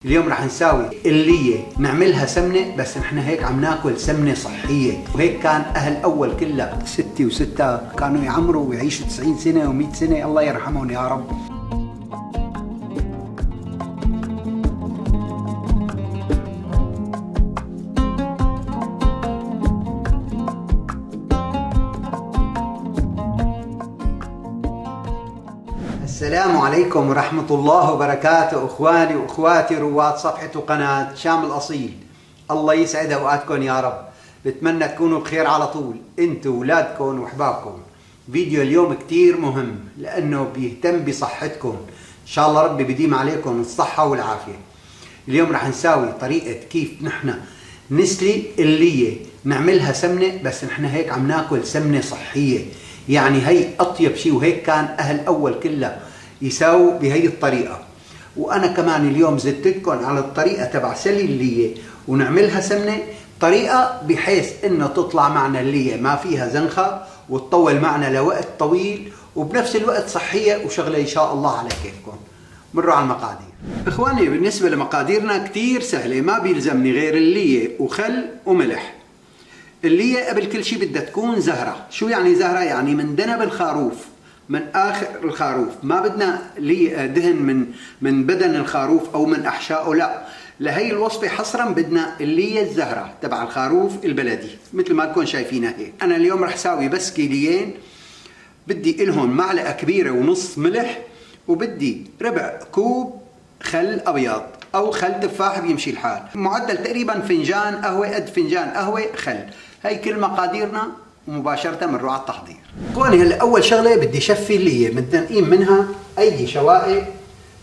اليوم رح نساوي اللية نعملها سمنة، بس نحن هيك عم ناكل سمنة صحية. وهيك كان أهل أول كلها ستي وستة كانوا يعمروا ويعيشوا 90 سنة و100 سنة، الله يرحمهم يا رب. السلام عليكم ورحمة الله وبركاته اخواني واخواتي رواد صفحة وقناة شام الاصيل، الله يسعد اوقاتكم يا رب. بتمنى تكونوا بخير على طول انتوا واولادكم واحبابكم. فيديو اليوم كتير مهم لانه بيهتم بصحتكم، ان شاء الله ربي بديم عليكم الصحة والعافية. اليوم رح نساوي طريقة كيف نحن نسلي اللية نعملها سمنة، بس نحن هيك عم ناكل سمنة صحية. يعني هي اطيب شيء، وهيك كان اهل اول كلها يساووا بهي الطريقة. وانا كمان اليوم زدتكم على الطريقة تبع سلي اللية ونعملها سمنة، طريقة بحيث انه تطلع معنا اللية ما فيها زنخة وتطول معنا لوقت طويل، وبنفس الوقت صحية وشغلة ان شاء الله على كيفكم. مروا على المقادير. اخواني بالنسبة لمقاديرنا كتير سهلة، ما بيلزمني غير اللية وخل وملح. اللية قبل كل شيء بدها تكون زهرة. شو يعني زهرة؟ يعني من دنب الخروف، من آخر الخروف. ما بدنا دهن من بدن الخروف أو من أحشائه، لا. لهي الوصفة حصرا بدنا اللية الزهرة تبع الخروف البلدي مثل ما تكون شايفينها هيك. أنا اليوم رح ساوي بس كيليين، بدي إلهم معلقة كبيرة ونص ملح، وبدي ربع كوب خل أبيض أو خل تفاح بيمشي الحال. معدل تقريبا فنجان قهوة، قد فنجان قهوة خل. هي كل مقاديرنا، ومباشرة بنروح على التحضير. اخواني هلا أول شغلة بدي شفي اللية، بدنا نقيم منها أي شوائب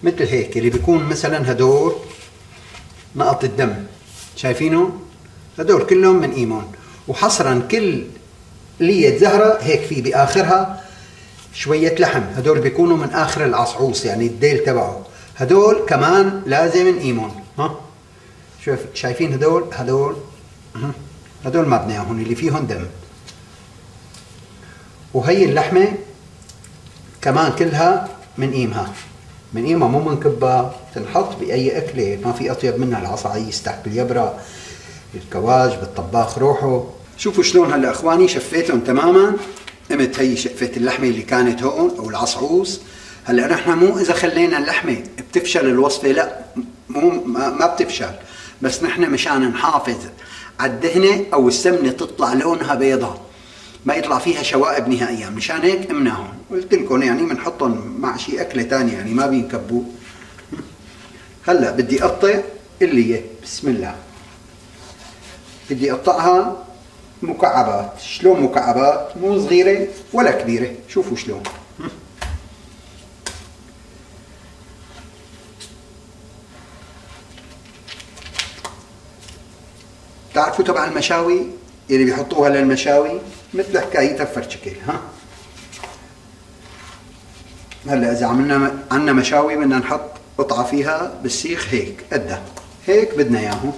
مثل هيك اللي بيكون مثلا هدول نقط الدم، شايفينه؟ هدول كلهم بنقيمهم. وحصرا كل لية زهرة هيك في بآخرها شوية لحم، هدول بيكونوا من آخر العصعوص يعني الديل تبعه، هدول كمان لازم نقيمهم. ها شوف شايفين هدول ما بدناهم اللي فيهم دم. وهي اللحمة كمان كلها منقيمها مو منكبها، تنحط بأي أكلة ما في أطيب منها. العصايص تحت باليبرة، الكواج بالطباخ روحه. شوفوا شلون هلا اخواني شفيتهم تماما. قمت هي شقفة اللحمة اللي كانت هون او العصعوص. هلا نحن مو اذا خلينا اللحمة بتفشل الوصفة، لا ما بتفشل، بس نحن مشان نحافظ على الدهنة او السمنة تطلع لونها بيضاء، ما يطلع فيها شوائب نهائيا، مشان هيك قمناهم. قلت لكم يعني بنحطهم مع شي اكلة ثانية يعني ما بينكبوا. هلا بدي اقطع اللية، بسم الله. بدي اقطعها مكعبات. شلون مكعبات؟ مو صغيرة ولا كبيرة، شوفوا شلون. تعرفوا تبع المشاوي اللي بيحطوها للمشاوي مثل حكايتها فرشكل. ها هلا اذا عنا مشاوي بدنا نحط قطعة فيها بالسيخ هيك قدها، هيك بدنا اياهم.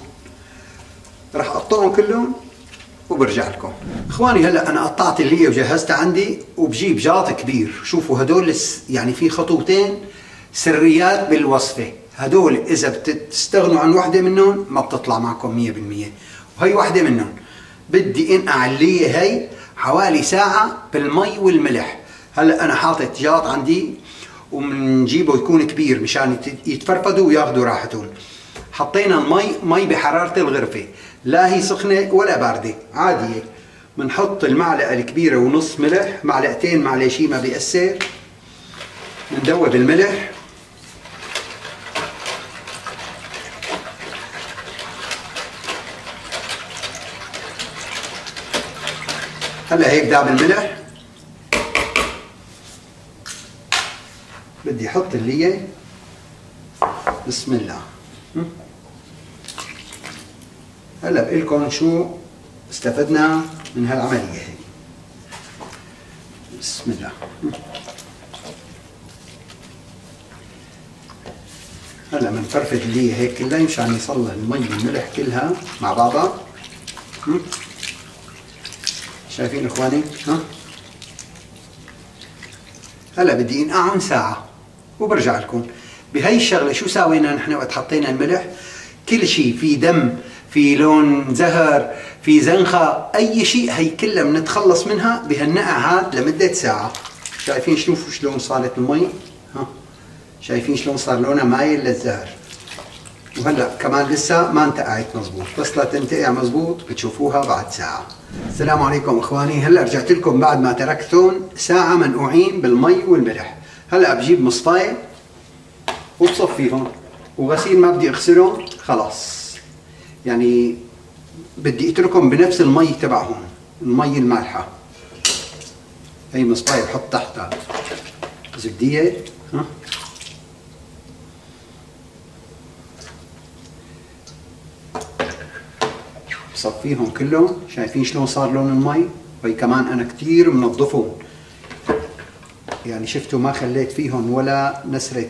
رح اقطعهم كلهم وبرجع لكم. اخواني هلا انا قطعت اللية وجهزتها عندي، وبجيب جاط كبير. شوفوا هدول يعني في خطوتين سريات بالوصفة، هدول اذا بتستغنوا عن وحدة منهم ما بتطلع معكم 100%، وهي وحدة منهم. بدي انقع اللية هي حوالي ساعة بالمي والملح. هلا انا حاطط جاط عندي ومنجيبه يكون كبير مشان يتفرفدوا وياخذوا راحتهم. حطينا مي بحرارة الغرفة، لا هي سخنة ولا باردة، عادية. بنحط المعلقة الكبيرة ونص ملح، معلقتين معلش ما بيأثر. بندوب الملح، هلا هيك داب الملح. بدي احط اللية، بسم الله. هلا بقلكم شو استفدنا من هالعملية هي. بسم الله. هلا بنفرفد اللي هيك كلها مشان يصل المي والملح كلها مع بعضها. شايفين اخواني؟ هلا بدي انقعهم ساعة وبرجع لكم. بهي الشغله شو ساوينا نحن وقت حطينا الملح؟ كل شيء في دم، في لون زهر، في زنخه، اي شيء هي كلها بنتخلص منها بهالنقع هاد لمده ساعه. شايفين شوفوا شلون صارت المي؟ ها شايفين شلون صار لونها مايل للزهر. وهلا كمان لسه ما انتقعت مزبوط، بس لا تنتقع مزبوط بتشوفوها بعد ساعه. السلام عليكم اخواني، هلا رجعت لكم بعد ما تركتهم ساعه منقوعين بالمي والملح. هلا بجيب مصفايه وبصفيهم، وغسيل ما بدي اغسلهم خلاص، يعني بدي اتركهم بنفس المي تبعهم، المي المالحه. هي مصفايه بحط تحتها زبديه، ها بصفيهم كلهم. شايفين شلون صار لون المي؟ وهي كمان انا كثير منظفهم، يعني شفتوا ما خليت فيهم ولا نسرة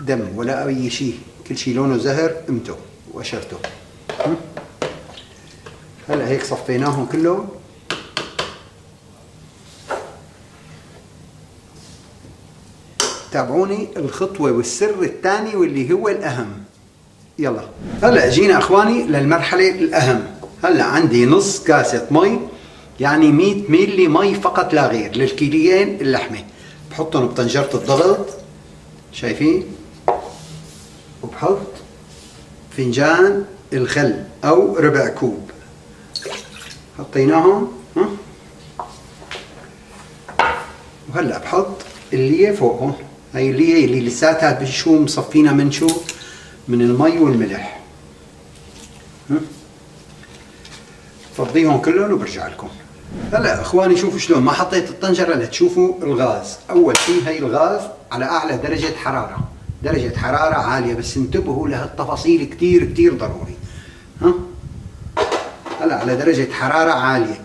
دم ولا اي شيء، كل شيء لونه زهر قمته وقشرته. هلا هيك صفيناهم كلهم. تابعوني الخطوة والسر الثاني واللي هو الأهم. يلا هلا جينا اخواني للمرحلة الأهم. هلا عندي نص كاسة مي، يعني 100 ملي مي فقط لا غير للكيليين اللحمة. بحطهم بطنجرة الضغط، شايفين؟ وبحط فنجان الخل أو ربع كوب. حطيناهم، وهلا بحط اللي فوقهم. هي اللي لساتها بشو مصفينا من شو؟ من المي والملح. فضيهم كلهم وبرجع لكم. هلا اخواني شوفوا شلون ما حطيت الطنجره لتشوفوا الغاز. اول شيء هي الغاز على اعلى درجه حراره، درجه حراره عاليه، بس انتبهوا لهالتفاصيل كثير كثير ضروري. هلا على درجه حراره عاليه،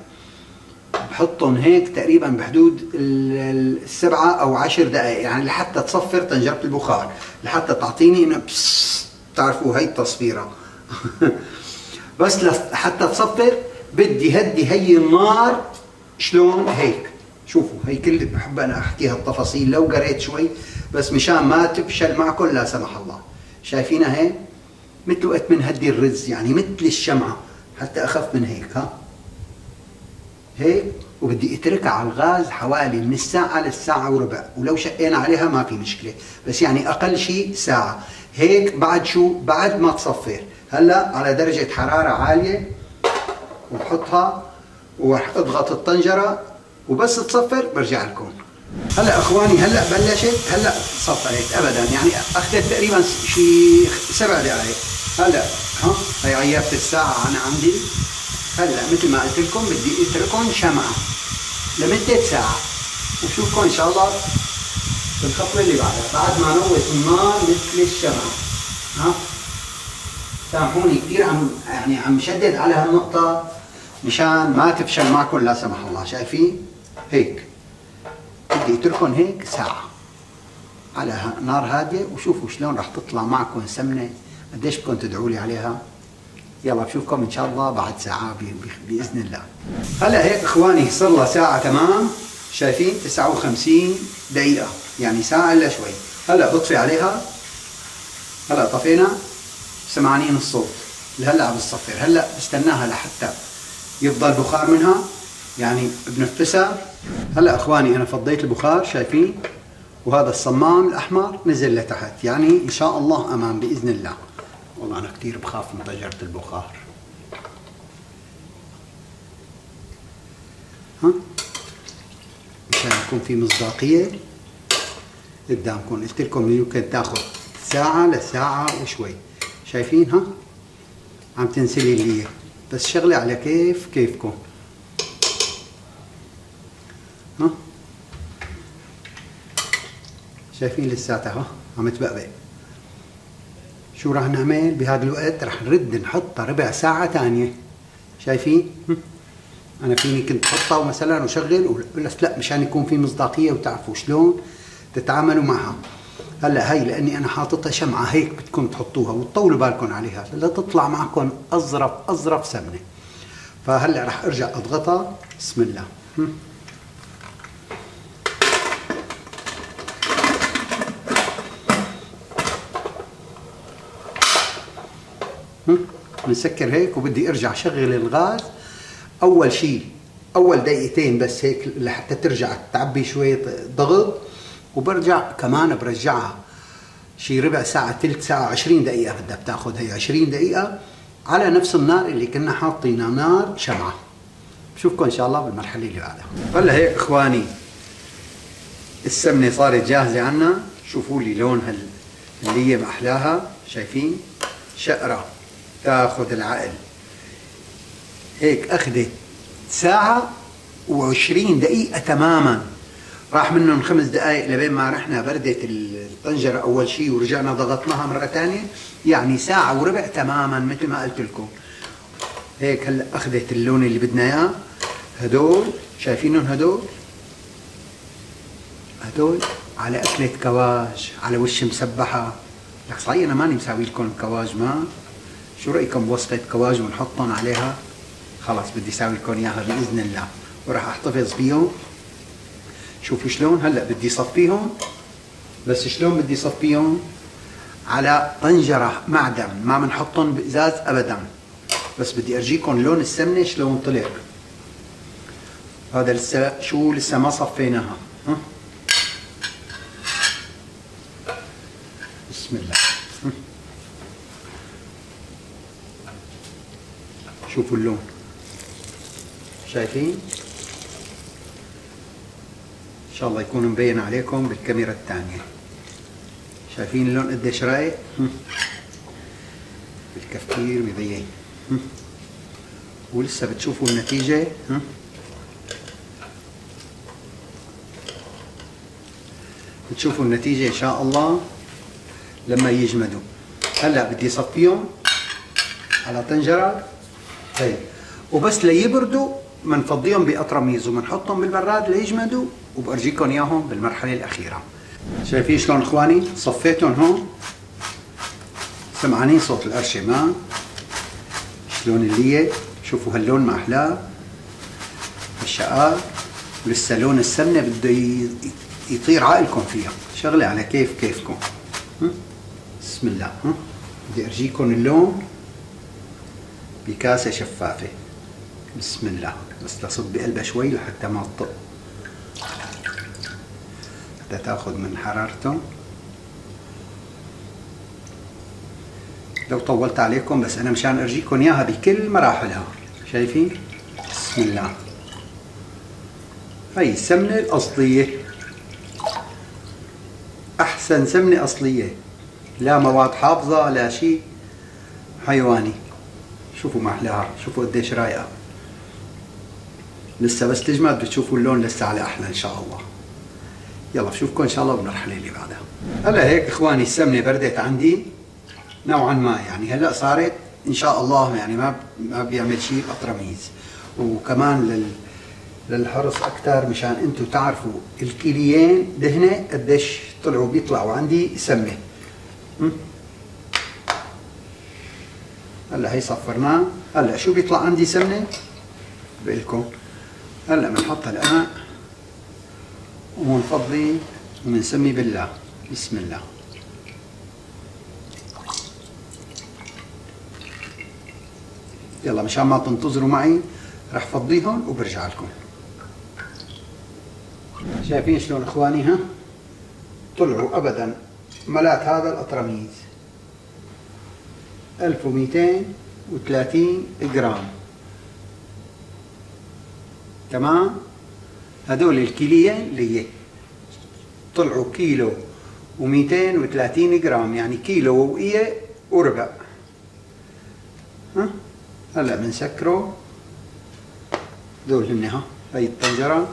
بحطهم هيك تقريبا بحدود السبعة او 10 دقائق، يعني لحتى تصفر طنجره البخار، لحتى تعطيني انه بتعرفوا هي التصفيره. بس لحتى تصفر بدي هدي هي النار. شلون هيك؟ شوفوا هي كل بحب انا احكيها التفاصيل لو قريت شوي، بس مشان ما تفشل معكم لا سمح الله. شايفينها هيك؟ مثل وقت بنهدي الرز، يعني مثل الشمعة، حتى اخف من هيك. ها هيك، وبدي اتركها على الغاز حوالي من الساعة للساعة وربع، ولو شقينا عليها ما في مشكلة، بس يعني اقل شيء ساعة. هيك بعد شو؟ بعد ما تصفر. هلا على درجة حرارة عالية، وبحطها واضغط الطنجرة، وبس تصفر برجع لكم. هلا اخواني هلا بلشت، هلا صفرت ابدا، يعني اخذت تقريبا شي 7 دقائق. هلا هي غيرت الساعة انا عندي. هلا مثل ما قلت لكم بدي اتركهم شمعة لمدة ساعة، وشوفكم ان شاء الله بالخطوة اللي بعدها بعد ما نوت النار مثل الشمعة. سامحوني كثير عم شدد على هالنقطة مشان ما تفشل معكم لا سمح الله. شايفين؟ هيك بدي اتركهم هيك ساعة على نار هادية، وشوفوا شلون راح تطلع معكم سمنة. قديش بدكم تدعوا لي عليها؟ يلا بشوفكم ان شاء الله بعد ساعة بإذن الله. هلا هيك اخواني صار لها ساعة تمام. شايفين؟ 59 دقيقة، يعني ساعة الا شوي. هلا بطفي عليها. هلا طفينا، سمعانين الصوت اللي هلا عم بتصفر. هلا بستناها لحتى يفضل بخار منها، يعني بنفسها. هلا اخواني انا فضيت البخار، شايفين؟ وهذا الصمام الاحمر نزل لتحت، يعني ان شاء الله امان باذن الله. والله انا كثير بخاف من طنجرة البخار. مشان يكون في مصداقية قدامكم. قلت لكم يمكن تاخذ ساعة لساعة وشوي. شايفين؟ عم تنسلي اللي بس شغلة على كيفكم. شايفين لساتها عم تبقبق. شو راح نعمل بهذا الوقت؟ راح نرد نحطها ربع ساعة ثانية. شايفين؟ أنا فيني كنت أحطها مثلا وشغل، بس لا مشان يكون في مصداقية وتعرفوا شلون تتعاملوا معها. هلا هي لاني انا حاططها شمعه هيك بدكم تحطوها وتطولوا بالكم عليها لا تطلع معكم اظرف سمنه. فهلا راح ارجع اضغطها. بسم الله. بنسكر هيك وبدي ارجع شغل الغاز. اول شيء اول دقيقتين بس هيك لحتى ترجع تعبي شوية ضغط، وبرجع كمان برجعها شي ربع ساعة ثلث ساعة 20 دقيقة بدها بتاخذ هي 20 دقيقة على نفس النار اللي كنا حاطينها نار شمعة. بشوفكم ان شاء الله بالمرحلة اللي بعدها. هلا هيك اخواني السمنة صارت جاهزة عنا. شوفوا لي لونها اللي هي محلاها، شايفين شقرة تاخذ العقل. هيك اخذت ساعة و20 دقيقة تماما، راح منهم 5 دقائق لبين ما رحنا بردت الطنجرة أول شيء ورجعنا ضغطناها مرة ثانية، يعني ساعة وربع تماما مثل ما قلت لكم. هيك هلا أخذت اللون اللي بدنا إياه. هدول شايفينهم هدول على أكلة كواج على وش مسبحة. لك صحيح أنا ماني مساوي لكم كواج، ما شو رأيكم بوصفة كواج ونحطهم عليها؟ خلاص بدي اساوي لكم اياها باذن الله، وراح احتفظ فيهم. شوفوا شلون هلا بدي صفيهم. بس شلون بدي صفيهم؟ على طنجره معدن، ما بنحطهم بازاز ابدا. بس بدي ارجيكم لون السمنه شلون طلع. هذا لسه ما صفيناها. بسم الله. شوفوا اللون، شايفين؟ ان شاء الله يكون مبين عليكم بالكاميرا الثانية. شايفين اللون قديش رايق؟ بالكفكير مبين. ولسه بتشوفوا النتيجة. بتشوفوا النتيجة ان شاء الله لما يجمدوا. هلا بدي صفيهم على طنجرة. طيب وبس ليبردوا بنفضيهم بأطرميز وبنحطهم بالبراد ليجمدوا، وبأرجيكم اياهم بالمرحلة الأخيرة. شايفين شلون اخواني؟ صفيتهم هون، سمعانين صوت القرشة ما؟ شلون اللي هي؟ شوفوا هاللون ما أحلاه، الشقاق، ولسه لون السمنة بده يطير عقلكم فيها. شغلة على كيفكم. بسم الله. بدي أرجيكم اللون بكاسة شفافة. بسم الله. بس تصب بقلبها شوي لحتى ما تطق، حتى تاخذ من حرارته. لو طولت عليكم بس انا مشان ارجيكم اياها بكل مراحلها. شايفين؟ بسم الله. هي السمنة الأصلية، أحسن سمنة أصلية، لا مواد حافظة لا شيء حيواني. شوفوا ما أحلاها، شوفوا قديش رايقة. لسه بس تجمد بتشوفوا اللون لسه على أحلى إن شاء الله. يلا بشوفكم إن شاء الله بالمرحلة اللي بعدها. هلا هيك إخواني السمنة بردت عندي نوعا ما، يعني هلا صارت إن شاء الله يعني ما بيعمل شيء بأطرميز. وكمان للحرص أكثر مشان أنتم تعرفوا الكيليين دهنة قديش بيطلعوا عندي سمنة. هلا هي صفرناه. هلا شو بيطلع عندي سمنة؟ بقلكم هلا بنحط القمع وبنفضي وبنسمي بالله. بسم الله. يلا مشان ما تنتظروا معي رح فضيهم وبرجع لكم. شايفين شلون اخواني؟ طلعوا ابدا ملات هذا الاطرميز 1230 جرام. تمام. هدول الكيليين اللي طلعوا كيلو و230 جرام، يعني كيلو ووقية وربع. هلا بنسكره. دول هن هاي الطنجرة.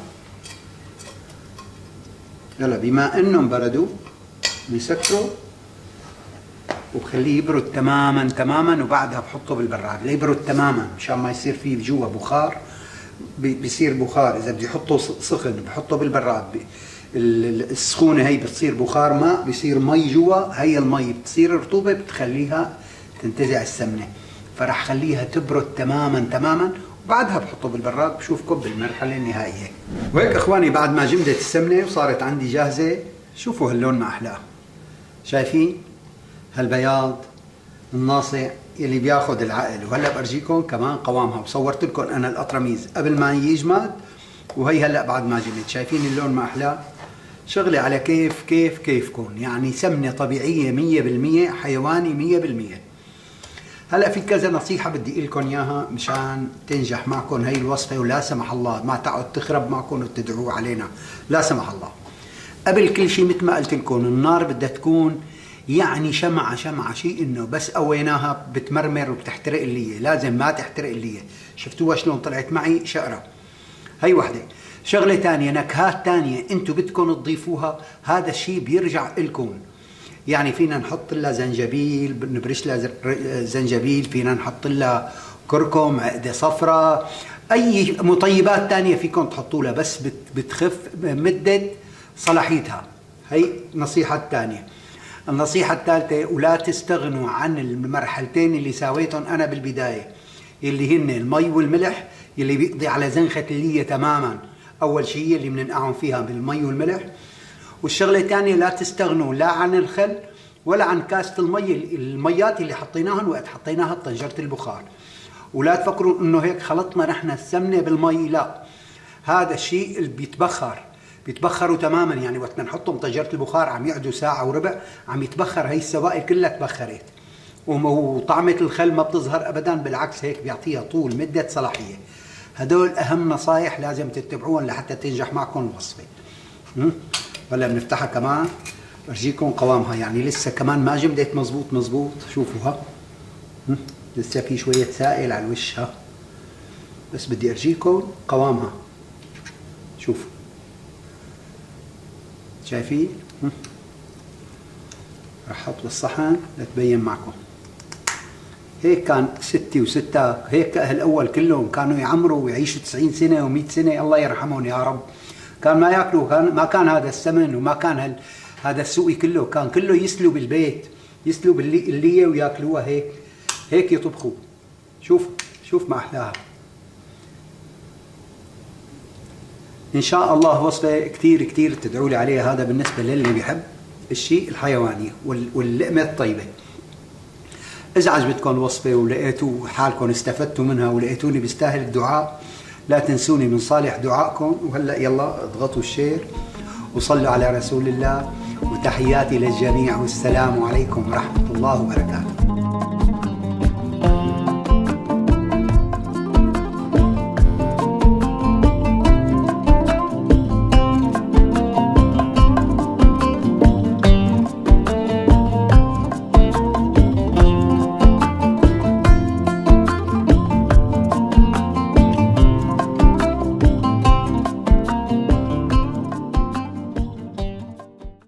هلا بما انهم بردوا بنسكره وبخليه يبرد تماما، وبعدها بحطه بالبراد ليبرد تماما مشان ما يصير فيه جوا بخار. بيصير بخار اذا بدي احطه سخن بحطه بالبراد. السخونه هي بتصير بخار ماء، بيصير مي جوا. هي المي بتصير رطوبه بتخليها تنتزع السمنه، فرح خليها تبرد تماما وبعدها بحطه بالبراد. بشوفكم بالمرحله النهائيه. وهيك اخواني بعد ما جمدت السمنه وصارت عندي جاهزه، شوفوا هاللون ما احلاه. شايفين هالبياض الناصع اللي بياخذ العقل. وهلا برجيكم كمان قوامها، وصورت لكم انا القطرميز قبل ما يجمد، وهي هلا بعد ما جمد. شايفين اللون ما احلاه؟ شغلي على كيفكم، يعني سمنه طبيعيه 100%، حيواني 100%. هلا في كذا نصيحه بدي لكم اياها مشان تنجح معكم هي الوصفه، ولا سمح الله ما تعود تخرب معكم وتدعوا علينا، لا سمح الله. قبل كل شيء مثل ما قلت لكم، النار بدها تكون يعني شمعة شيء انه بس قويناها بتمرمر وبتحترق اللية، لازم ما تحترق اللية. شفتوها شلون طلعت معي شقرة؟ هي وحدة. شغلة تانية، نكهات تانية انتو بدكم تضيفوها، هذا الشيء بيرجع لكم. يعني فينا نحط لها زنجبيل، نبرش لها زنجبيل، فينا نحط لها كركم، عقدة صفراء، اي مطيبات تانية فيكم تحطوا لها، بس بتخف مدة صلاحيتها. هي النصيحة الثانية. النصيحة الثالثة، ولا تستغنوا عن المرحلتين اللي ساويتهم أنا بالبداية، اللي هن المي والملح، اللي بيقضي على زنخة اللية تماما. أول شيء اللي بننقعهم فيها بالمي والملح. والشغلة الثانية، لا تستغنوا لا عن الخل ولا عن كاسة الميات اللي حطيناهن وقت حطيناها بطنجرة البخار. ولا تفكروا إنه هيك خلطنا نحن السمنة بالمي، لا، هذا الشيء اللي بيتبخروا تماما. يعني وقت نحطهم طنجرة البخار عم يقعدوا ساعة وربع عم يتبخر، هي السوائل كلها تبخرت، وطعمة الخل ما بتظهر ابدا، بالعكس هيك بيعطيها طول مدة صلاحية. هدول اهم نصايح لازم تتبعوهم لحتى تنجح معكم الوصفة. هلا بنفتحها كمان برجيكم قوامها، يعني لسه كمان ما جمدت مزبوط. شوفوا ها، لسه في شوية سائل على الوش ها، بس بدي ارجيكم قوامها. شوفوا، شايفين؟ رح احط بالصحن لتبين معكم. هيك كان ستي وستك، هيك اهل اول كلهم كانوا يعمروا ويعيشوا 90 سنه و100 سنه، الله يرحمهم يا رب. كان ما ياكلوا، ما كان هذا السمن، وما كان هذا السوقي كله، كان كله يسلوا بالبيت، يسلوا بالليه وياكلوها هيك يطبخوا. شوف ما احلاها. ان شاء الله وصفه كثير تدعوا لي عليها. هذا بالنسبه للي بيحب الشيء الحيواني واللقمه الطيبه. اذا عجبتكم الوصفه ولقيتوا حالكم استفدتوا منها ولقيتوني بيستاهل الدعاء، لا تنسوني من صالح دعائكم. وهلا يلا اضغطوا الشير وصلوا على رسول الله، وتحياتي للجميع، والسلام عليكم ورحمه الله وبركاته.